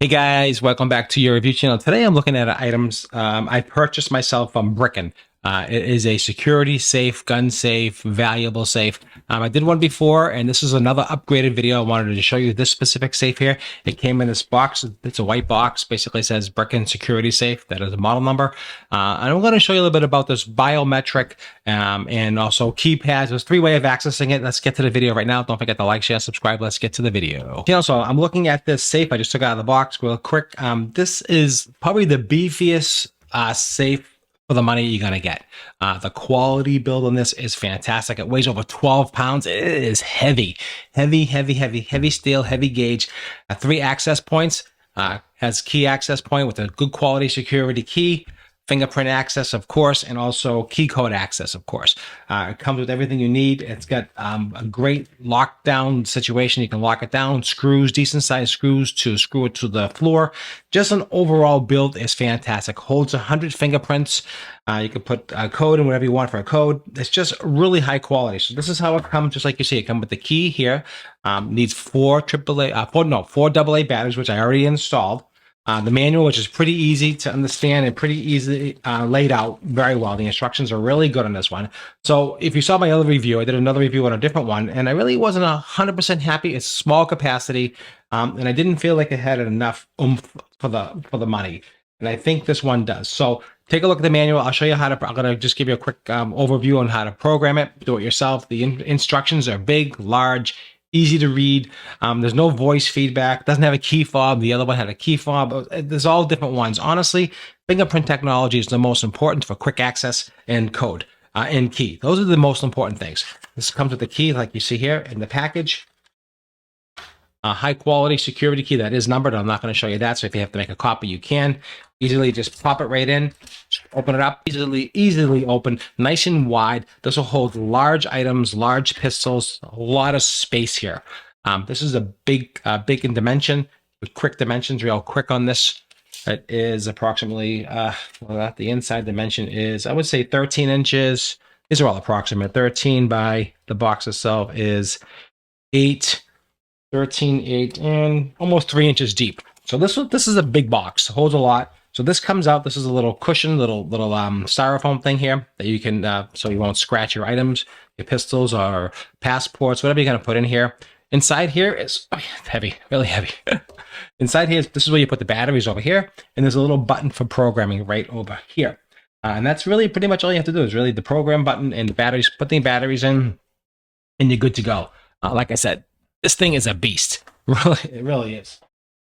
Hey guys, welcome back to your review channel. Today I'm looking at items I purchased myself from BBrkin. It is a security safe, gun safe, valuable safe. I did one before, and this is another upgraded video. I wanted to show you this specific safe here. It came in this box. It's a white box. Basically says BBrkin Security Safe. That is a model number. And I'm going to show you a little bit about this biometric and also keypads. There's 3 ways of accessing it. Let's get to the video right now. Don't forget to like, share, subscribe. Let's get to the video. So I'm looking at this safe. I just took it out of the box real quick. This is probably the beefiest safe for the money you're going to get. The quality build on this is fantastic. It weighs over 12 pounds. It is heavy steel, heavy gauge. 3 access points. Has key access point with a good quality security key, fingerprint access, of course, and also key code access, of course. It comes with everything you need. It's got a great lockdown situation. You can lock it down, screws, decent sized screws to screw it to the floor. Just an overall build is fantastic. Holds 100 fingerprints. You can put a code in whatever you want for a code. It's just really high quality. So this is how it comes, just like you see. It comes with the key here. Needs 4 AA batteries, which I already installed. The manual, which is pretty easy to understand and pretty easily laid out very well. The instructions are really good on this one. So if you saw my other review, I did another review on a different one, and I really wasn't 100% happy. It's small capacity, and I didn't feel like it had enough oomph for the money. And I think this one does. So take a look at the manual. I'll show you how to, I'm going to just give you a quick overview on how to program it, do it yourself. The instructions are big, large, easy to read. There's no voice feedback. Doesn't have a key fob. The other one had a key fob. There's all different ones. Honestly, fingerprint technology is the most important for quick access and code and key. Those are the most important things. This comes with the key, like you see here in the package. A high quality security key that is numbered. I'm not going to show you that. So if you have to make a copy, you can easily just pop it right in, open it up, easily open, nice and wide. This will hold large items, large pistols, a lot of space here. This is a big in dimension with quick dimensions, real quick on this. It is approximately, the inside dimension is, I would say 13 inches. These are all approximate. 13 by the box itself is 8, 13, 8, and almost 3 inches deep. So this is a big box. It holds a lot. So this comes out. This is a little cushion, little styrofoam thing here that you can so you won't scratch your items, your pistols or passports, whatever you're gonna put in here. Inside here is heavy, really heavy. Inside here, this is where you put the batteries over here, and there's a little button for programming right over here. And that's really pretty much all you have to do is really the program button and the batteries. Put the batteries in, and you're good to go. Like I said, this thing is a beast. Really, it really is.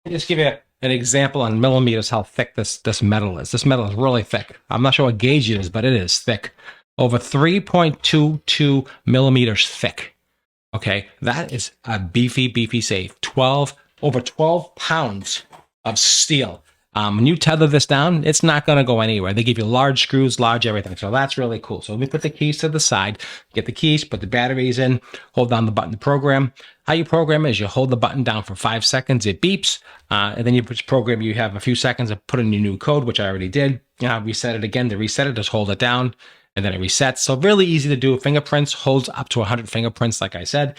I'll just give you an example on millimeters how thick this metal is. This metal is really thick. I'm not sure what gauge it is, but it is thick. Over 3.22 millimeters thick. Okay, that is a beefy safe. Over 12 pounds of steel. When you tether this down, it's not going to go anywhere. They give you large screws, large everything. So that's really cool. So let me put the keys to the side, get the keys, put the batteries in, hold down the button to program. How you program is you hold the button down for 5 seconds, it beeps, and then you program, you have a few seconds to put in your new code, which I already did. Reset it again. To reset it, just hold it down, and then it resets. So really easy to do. Fingerprints holds up to 100 fingerprints, like I said.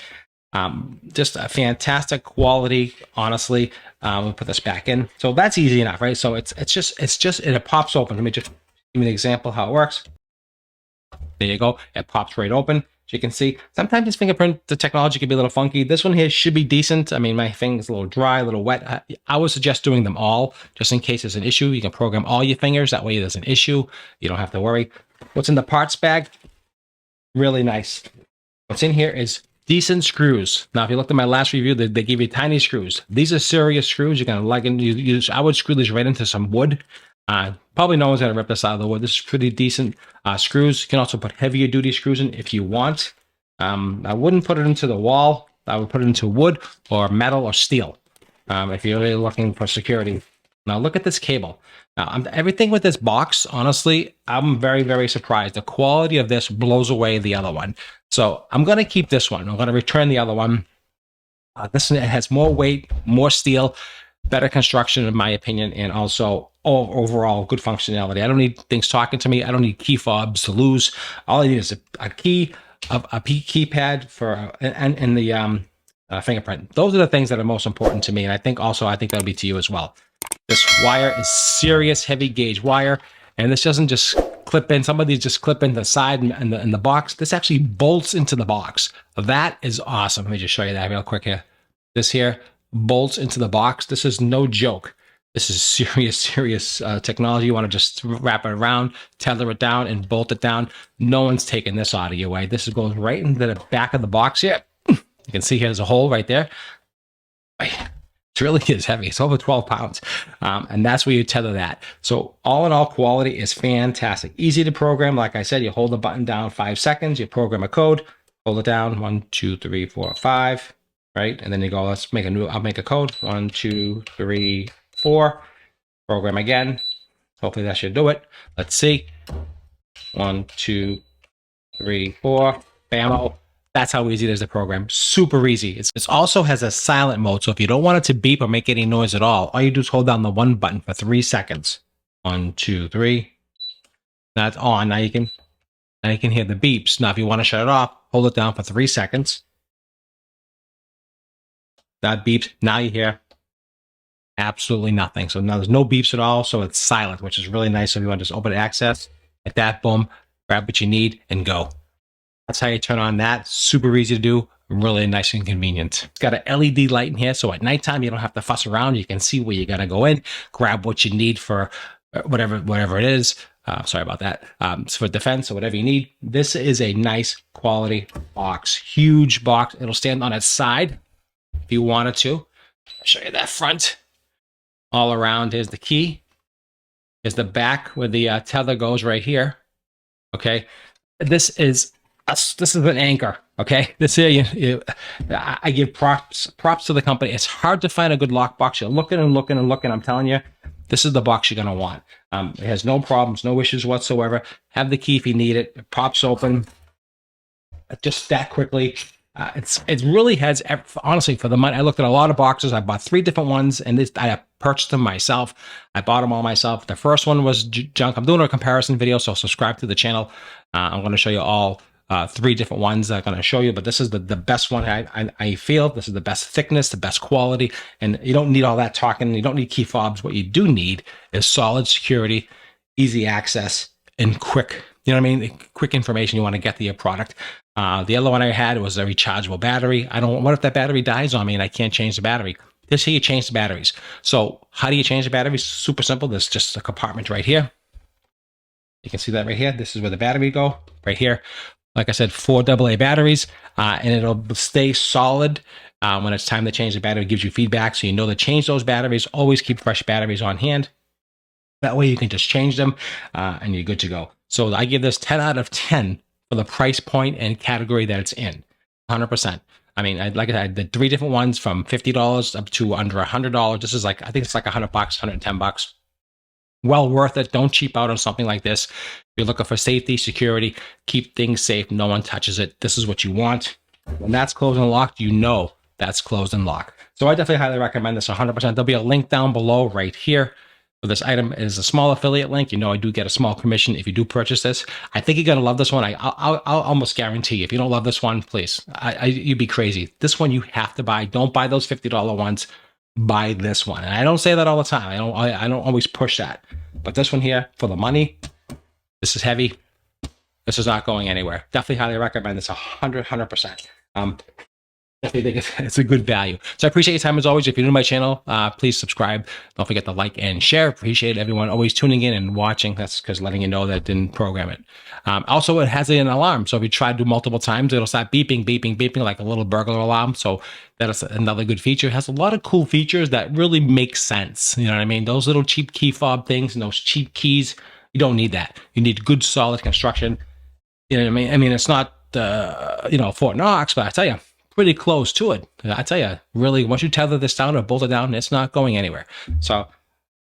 Just a fantastic quality, honestly. We'll put this back in. So that's easy enough, right? So it pops open. Let me just give you an example how it works. There you go. It pops right open. As you can see, sometimes this fingerprint, the technology can be a little funky. This one here should be decent. I mean, my finger's a little dry, a little wet. I would suggest doing them all, just in case there's an issue. You can program all your fingers. That way there's an issue. You don't have to worry. What's in the parts bag? Really nice. What's in here is decent screws. Now, if you looked at my last review, they give you tiny screws. These are serious screws. You're gonna like it. I would screw these right into some wood. Probably no one's gonna rip this out of the wood. This is pretty decent screws. You can also put heavier duty screws in if you want. I wouldn't put it into the wall. I would put it into wood or metal or steel if you're really looking for security. Now look at this cable. Now everything with this box, honestly, I'm very surprised. The quality of this blows away the other one. So I'm going to keep this one. I'm going to return the other one. This one has more weight, more steel, better construction in my opinion, and also overall good functionality. I don't need things talking to me. I don't need key fobs to lose. All I need is a keypad for and the fingerprint. Those are the things that are most important to me. And I think that'll be to you as well. This wire is serious heavy gauge wire. And this doesn't just clip in. Some of these just clip into the side in the box. This actually bolts into the box. That is awesome. Let me just show you that real quick here. This here bolts into the box. This is no joke. This is serious technology. You want to just wrap it around, tether it down, and bolt it down. No one's taking this out of your way. This goes right into the back of the box here. You can see here there's a hole right there. It really is heavy. It's over 12 pounds. And that's where you tether that. So all in all, quality is fantastic. Easy to program. Like I said, you hold the button down 5 seconds. You program a code. Hold it down. 1, 2, 3, 4, 5. Right? And then you go, let's make I'll make a code. 1, 2, 3, 4. Program again. Hopefully that should do it. Let's see. 1, 2, 3, 4. Bam. That's how easy it is to program. Super easy. It also has a silent mode. So if you don't want it to beep or make any noise at all you do is hold down the 1 button for 3 seconds. 1, 2, 3. That's on. Now you can hear the beeps. Now if you want to shut it off, hold it down for 3 seconds. That beeps. Now you hear absolutely nothing. So now there's no beeps at all. So it's silent, which is really nice. So if you want to just open access, hit that, boom, grab what you need and go. That's how you turn on that. Super easy to do. Really nice and convenient. It's got an LED light in here. So at nighttime, you don't have to fuss around. You can see where you're going to go in, grab what you need for whatever it is. Sorry about that. It's for defense or whatever you need. This is a nice quality box. Huge box. It'll stand on its side if you wanted to. I'll show you that front. All around, here's the key. Here's the back where the tether goes right here. Okay. This is an anchor. Okay. This here, I give props to the company. It's hard to find a good lockbox. You're looking and looking and looking. I'm telling you, this is the box you're going to want. It has no problems, no issues whatsoever. Have the key if you need it. It pops open just that quickly. It really has, honestly, for the money. I looked at a lot of boxes. I bought 3 different ones, and I purchased them myself. I bought them all myself. The first one was junk. I'm doing a comparison video, so subscribe to the channel. I'm going to show you all 3 different ones that I'm going to show you, but this is the best one. I feel this is the best thickness, the best quality, and you don't need all that talking. You don't need key fobs. What you do need is solid security, easy access, and quick. You know what I mean? Quick information you want to get to your product. The other one I had was a rechargeable battery. What if that battery dies on me and I can't change the battery? This here, you change the batteries. So how do you change the batteries? Super simple. There's just a compartment right here. You can see that right here. This is where the battery go, right here. Like I said, 4 AA batteries, and it'll stay solid when it's time to change the battery. It gives you feedback, so you know to change those batteries. Always keep fresh batteries on hand. That way you can just change them, and you're good to go. So I give this 10 out of 10 for the price point and category that it's in, 100%. I mean, like I said, the 3 different ones from $50 up to under $100. This is I think it's like $100, $110. Well worth it. Don't cheap out on something like this. If you're looking for safety, security, keep things safe. No one touches it. This is what you want. When that's closed and locked, you know that's closed and locked. So I definitely highly recommend this 100%. There'll be a link down below right here. For this item is a small affiliate link. You know, I do get a small commission if you do purchase this. I think you're going to love this one. I'll almost guarantee you. If you don't love this one, please, you'd be crazy. This one you have to buy. Don't buy those $50 ones. Buy this one. And I don't say that all the time. I don't always push that. But this one here, for the money, this is heavy. This is not going anywhere. Definitely highly recommend this 100%. Definitely think it's a good value. So I appreciate your time as always. If you're new to my channel, please subscribe. Don't forget to like and share. Appreciate everyone always tuning in and watching. That's because letting you know that I didn't program it. Also, it has an alarm. So if you try to do multiple times, it'll start beeping, beeping, beeping like a little burglar alarm. So that's another good feature. It has a lot of cool features that really make sense. You know what I mean? Those little cheap key fob things and those cheap keys, you don't need that. You need good, solid construction. You know what I mean? I mean, it's not, Fort Knox, but I tell you, pretty close to it. I tell you, really, once you tether this down or bolt it down, it's not going anywhere. So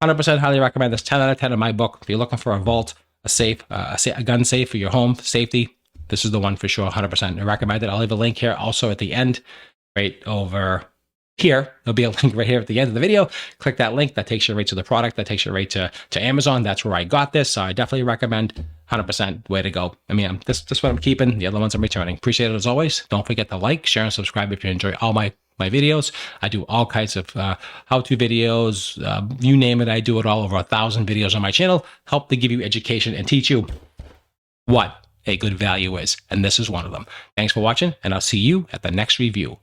100% highly recommend this. 10 out of 10 in my book. If you're looking for a vault, a safe, a gun safe for your home safety, this is the one for sure, 100%. I recommend it. I'll leave a link here also at the end, right over here. There'll be a link right here at the end of the video. Click that link. That takes you right to the product. That takes you right to Amazon. That's where I got this. So I definitely recommend. 100% way to go. I mean, this is what I'm keeping. The other ones I'm returning. Appreciate it as always. Don't forget to like, share, and subscribe if you enjoy all my videos. I do all kinds of how-to videos. You name it, I do it all. Over 1,000 videos on my channel. Help to give you education and teach you what a good value is. And this is one of them. Thanks for watching, and I'll see you at the next review.